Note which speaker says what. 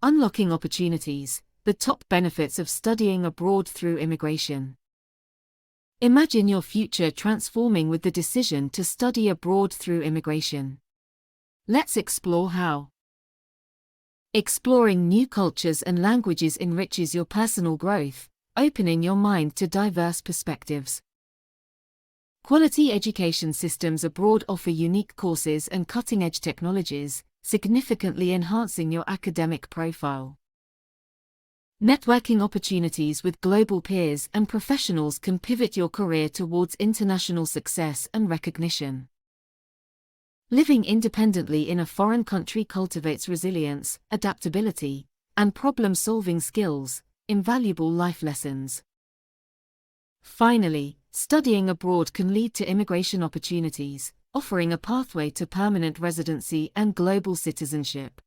Speaker 1: Unlocking opportunities, the top benefits of studying abroad through immigration. Imagine your future transforming with the decision to study abroad through immigration. Let's explore how. Exploring new cultures and languages enriches your personal growth, opening your mind to diverse perspectives. Quality education systems abroad offer unique courses and cutting-edge technologies, significantly enhancing your academic profile. Networking opportunities with global peers and professionals can pivot your career towards international success and recognition. Living independently in a foreign country cultivates resilience, adaptability, and problem-solving skills, invaluable life lessons. Finally, studying abroad can lead to immigration opportunities, offering a pathway to permanent residency and global citizenship.